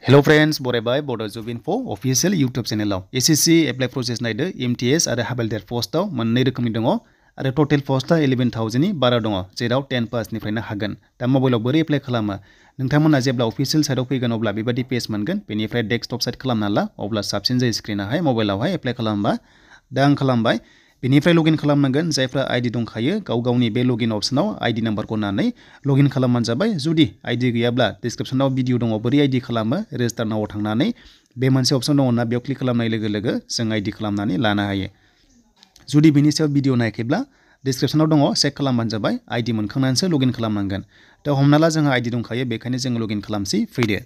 Hello friends, बरायबाय Bodo Info official YouTube channel SSC apply process नायदो MTS आरो Havaldar post मोननै रोखोमनि दङ आरो total post 11,000 नि बारा दङ जेराव 10 पास निफ्रायनो हागोन दा मबाइलाव बोरै एप्लाइ खालामो नोंथांमोना जेब्ला official साइडआव फैगोन अब्ला बेबादि पेज मोनगोन बेनिफ्राय डेस्कटप साइड खालामना ला अब्ला साबसिन जायो स्क्रिनाहाय मबाइलावहाय एप्लाइ खालामबा दा आं खालामबाय बेनिफ्राय लगिन खालामनांगोन जायफ्रा आईडी दंखायो गाव-गावनि बे लगिन अपसनाव आईडी नाम्बारखौ होनानै लगिन खालामबानो जाबाय जुदि आईडी गैयाब्ला डिस्क्रिप्शनाव भिडिअ दङ बोरै आईडी खालामो रेजिस्टार नाव थांनानै बे मोनसे अपसन दङना बेयाव क्लिक खालामनाय लोगो-लोगो जों आईडी खालामनानै लानो हायो जुदि बेनि सायाव भिडिअ नायाखैब्ला डिस्क्रिप्शनाव दङ चेक खालामबानो जाबाय आईडी मोनखांनानैसो लगिन खालामनांगोन दा हमना ला जोंहा आईडी दंखायो बेखायनो जों लगिन खालामसै फैदो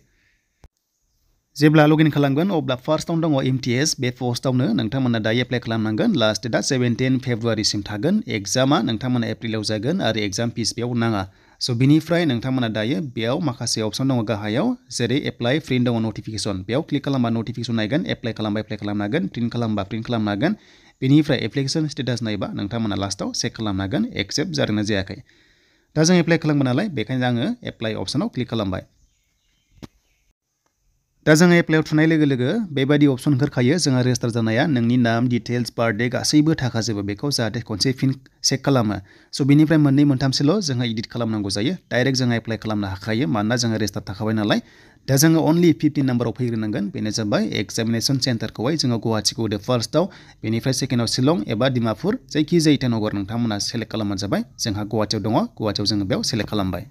जेब्ला लगिन खालामगोन अब्ला फार्स्टआवनो दङ MTS बे पोस्टआवनो नोंथांमोना दायो एप्लाइ खालामनांगोन लास्ट डेटआ 17 फेब्रुवारिसिम थागोन एग्जामा नोंथांमोना एप्रिलाव जागोन आरो एग्जाम फिस बेयाव नाङा स' बिनिफ्राय नोंथांमोना दायो बेयाव माखासे अपसन दङ गाहायाव जेरै एप्लाइ प्रिन्ट दङ नटिफिकेसन बेयाव क्लिक खालामबा नटिफिकेसन नायगोन एप्लाइ खालामबा एप्लाइ खालामनो हागोन प्रिन्ट खालामबा प्रिन्ट खालामनो हागोन बेनिफ्राय एप्लिकेसन स्टेटास नायबा नोंथांमोना लास्टआव चेक खालामनो हागोन एक्सेप्ट जादोंना जायाखै दा जों एप्लाइ खालामगोन नालाय बेखायनो आङो एप्लाइ अपसनाव क्लिक खालामबाय दा जोङो एप्लाइआव थुनाय लोगो-लोगो बेबायदि अपसन ओंखारखायो जोंहा रेजिस्टार जानाया नोंनि नाम डिटेल्स बार्थडे गासैबो थाखाजोबो बेखौ जाहाथे खनसे फिन चेक खालामो स' बिनिफ्राय मोननै मोनथामसोल' जोंहा एडिट खालामनांगौ जायो डाइरेक्ट जोङो एप्लाइ खालामनो हाखायो मानोना जोङो रेजिस्टार थाखाबाय नालाय दा जोङो अनलि 15 नाम्बाराव फैग्रोनांगोन बेनो जाबाय एग्जामिनेसन सेन्टारखौहाय जोङो गुवाहाटीखौ होदो फार्स्टआव बेनिफ्राय सेकेन्डआव शिलं एबा डिमापुर जायखिजाया इटानगर नोंथांमोना सेलेक्ट खालामबानो जाबाय जोंहा गुवाहाटीयाव दङ गुवाहाटीयाव जोङो बेयाव सेलेक्ट खालामबाय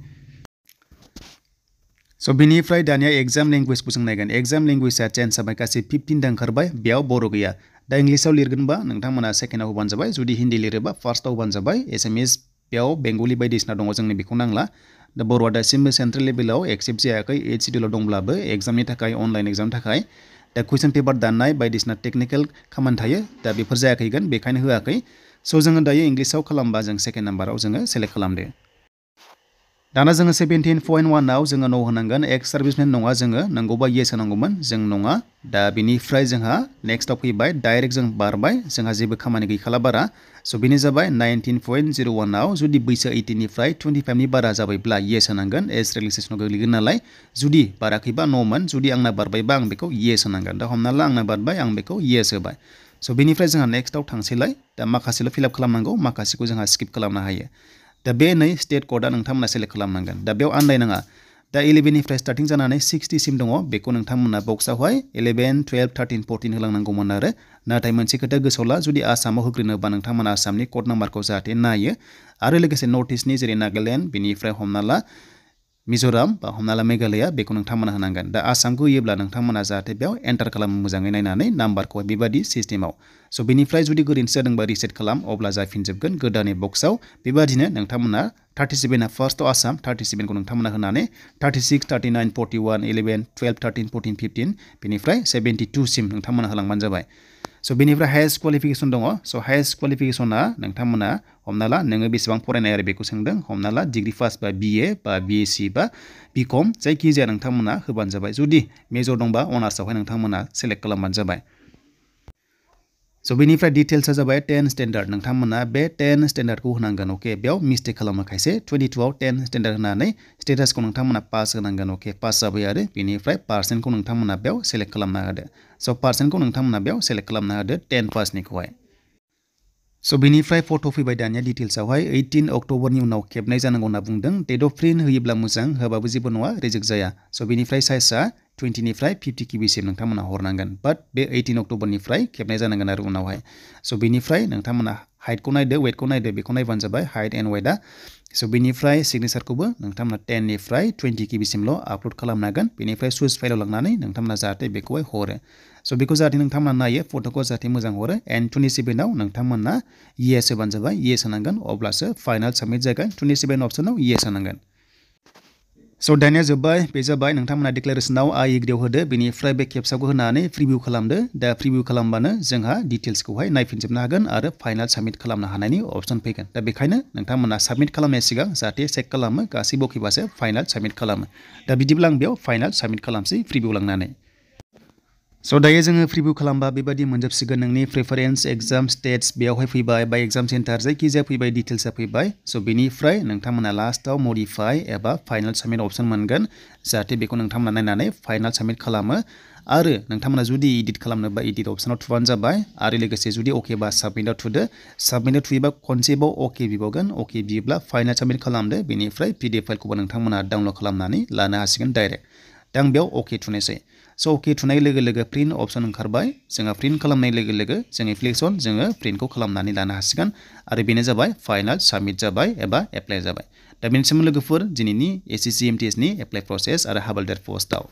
स' बिनिफ्राय दानिया एग्जाम लेंगुवेजखौ जों नायगोन एग्जाम लेंगुवेजआ चेन्ज जाबाय गासै 15 दा ओंखारबाय बेयाव बर' गैया दा इंलिसाव लिरगोनबा नोंथांमोना सेकेन्डआव होबानो जाबाय जुदि हिन्दी लिरोबा फार्स्टआव होबानो जाबाय एसामिस बेयाव बेंगलि बायदिसिना दङ जोंनि बेखौ नांला दा बर'आ दासिमबो सेन्ट्रेल लेभेलाव एक्सेप्ट जायाखै 8 सिडिउलाव दंब्लाबो एग्जामनि थाखाय अनलाइन एग्जामनि थाखाय दा कुइसन पेपार दाननाय बायदिसिना टेकनिकेल खामानि थायो दा बेफोर जायाखैगोन बेखायनो होआखै स' जोङो दायो इंलिसाव खालामबा जों सेकेन्ड नाम्बाराव जोङो सेलेक्ट खालामदो दाना जोङो 17.1 आव जोङो न' होनांगोन एक्स सार्भिसमेन नङा जोङो नंगौबा येस होनांगौमोन जों नङा दा बेनिफ्राय जोंहा नेक्स्टआव फैबाय डाइरेक्ट जों बारबाय जोंहा जेबो खामानि गैखाला बारा स' बेनि जाबाय 19.01 आव जुदि बैसो 18 निफ्राय 25 नि बारा जाबायब्ला येस होनांगोन एज रिलेक्सेसनाव गोग्लैगोन नालाय जुदि बाराखैबा न'मोन जुदि आंना बारबायबा आं बेखौ येस होनांगोन दा हमना ला आंना बारबाय आं बेखौ येस होबाय स' बेनिफ्राय जोंहा नेक्स्टआव थांसैलाय दा माखासेल' फिलआप खालामनांगौ माखासेखौ जोंहा स्किप खालामनो हायो दा बे नै स्टेट क'डआ नोंथांमोना सेलेक्ट खालामनांगोन दा बेयाव आन्दायनाङा दा 11 निफ्राय स्टार्टिं जानानै 60 सिम दङ बेखौ नोंथांमोना बक्सआवहाय 11, 12, 13, 14 होलांनांगौमोन आरो नाथाय मोनसे खोथा गोसोआव ला जुदि आसामाव होग्रोनोबा नोंथांमोना आसामनि क'ड नाम्बारखौ जाहाथे नायो आरो लोगोसे नर्थ इस्टनि जेरै नागालेण्ड बेनिफ्राय हमना ला मिज'राम बा हमना ला मेघालया बेखौ नोंथांमोना होनांगोन दा आसामखौ होयोब्ला नोंथांमोना जाहाथे बेयाव एन्टार खालामो मोजाङै नायनानै नाम्बारखौ बेबादि सिस्टेमाव स' बेनिफ्राय जुदि गोरोन्थि जादोंबा रिसेट खालाम अब्ला जाफिनजोबगोन गोदानै बक्सआव बेबादिनो नोंथांमोना 37 आ फार्स्टआव आसाम 37 खौ नोंथांमोना होनानै 36, 39, 41, 11, 12, 13, 14, 15 बेनिफ्राय 72 सिम नोंथांमोना होलांबानो जाबाय स' बेनिफ्राय हाइएस्ट क्वालिफिकेसन दङ स' हाइएस्ट क्वालिफिकेसना नोंथांमोना हमना ला नोङो बेसेबां फरायनाय आरो बेखौ सोंदों हमना ला डिग्री पास बा BA बा BSc बा BCom जायखिजाया नोंथांमोना होबानो जाबाय जुदि मेजर दंबा अनार्सआवहाय नोंथांमोना सेलेक्ट खालामबानो जाबाय स' बेनिफ्राय डिटेल्सआ जाबाय 10 स्टेन्डार्ड नोंथांमोना बे 10 स्टेन्डार्डखौ होनांगोन अके बेयाव मिस्टेक खालामो खायसे 22 आव 10 स्टेन्डार्ड होनानै स्टेटासखौ नोंथांमोना पास होनांगोन अके पास जाबाय आरो बेनिफ्राय पार्सेन्टखौ नोंथांमोना बेयाव सेलेक्ट खालामना होदो स' पार्सेन्टखौ नोंथांमोना बेयाव सेलेक्ट खालामना होदो 10 पासनिखौहाय स' बेनिफ्राय फट' फैबाय दानिया डिटेल्सआवहाय 18 अक्ट'बरनि उनाव खेबनाय जानांगौ होनना बुंदों डेट अफ प्रिन्ट होयोब्ला मोजां होबाबो जेबो नङा रिजेक्ट जाया स' बेनिफ्राय साइजआ 20 निफ्राय 50 किबिसिम नोंथांमोना हरनांगोन बाट बे 18 अक्ट'बरनिफ्राय खेबनाय जानांगोन आरो उनावहाय स' बेनिफ्राय नोंथांमोना हाइटखौ नायदो वेटखौ नायदो बेखौ नायबानो जाबाय हाइट एन्ड वेटआ स' बेनिफ्राय सिगनेचारखौबो नोंथांमोना 10 निफ्राय 20 किबिसिमल' आपल'ड खालामनांगोन बेनिफ्राय सुइस फाइलाव लांनानै नोंथांमोना जाहाथे बेखौहाय हरो स' बेखौ जाहाथे नोंथांमोना नायो फट'खौ जाहाथे मोजां हरो एन्ड 27 आव नोंथांमोना येस होबानो जाबाय येस होनांगोन अब्लासो फाइनाल साबमिट जागोन 27 अप्सनाव येस होनांगोन स' दानिया जोब्बाय बे जाबाय नोंथांमोना डिक्लारेसनाव I agree होदो बेनिफ्राय बे केप्साखौ होनानै प्रिभिउ खालामदो दा प्रिभिउ खालामबानो जोंहा डिटेल्सखौहाय नायफिनजोबनो हागोन आरो फाइनाल साबमिट खालामनो हानायनि अपसन फैगोन दा बेखायनो नोंथांमोना साबमिट खालामनाय सिगां जाहाथे चेक खालामो गासैबो अकेबासो फाइनाल साबमिट खालामो दा बिदिब्ला आं बेयाव फाइनाल साबमिट खालामसै प्रिभिउ लांनानै स' दायो जोङो प्रिभिउ खालामबा बेबायदि मोनजोबसिगोन नोंनि प्रेफारेन्स एग्जाम स्टेट्स बेयावहाय फैबाय बा एग्जाम सेन्टार जायखिजाया फैबाय डिटेल्सआ फैबाय स' बेनिफ्राय नोंथांमोना लास्टआव मडिफाइ एबा फाइनाल साबमिट अप्सन मोनगोन जाहाथे बेखौ नोंथांमोना नायनानै फाइनाल साबमिट खालामो आरो नोंथांमोना जुदि इडिट खालामनोबा इडिट अप्सनाव थुबानो जाबाय आरो लोगोसे जुदि अके बा साबमिटआव थुदो साबमिटआव थुयोबा खनसेबाव अके बिबावगोन अके बियोब्ला फाइनाल साबमिट खालामदो बेनिफ्राय पिडिएफ फाइलखौबो नोंथांमोना डाउनलड खालामनानै लानो हासिगोन डाइरेक्ट दा आं बेयाव अके थुनोसै स' अके थुनाय लोगो लोगो प्रिन्ट अप्सन ओंखारबाय जोंहा प्रिन्ट खालामनाय लोगो लोगो जों एप्लिकेसन जोङो प्रिन्टखौ खालामनानै लानो हासिगोन आरो बेनो जाबाय फाइनाल साबमिट जाबाय एबा एप्लाइ जाबाय दा बेनिसिम लोगोफोर दिनैनि SSC MTS नि एप्लाइ प्रसेस आरो हाबालदार पस्टआव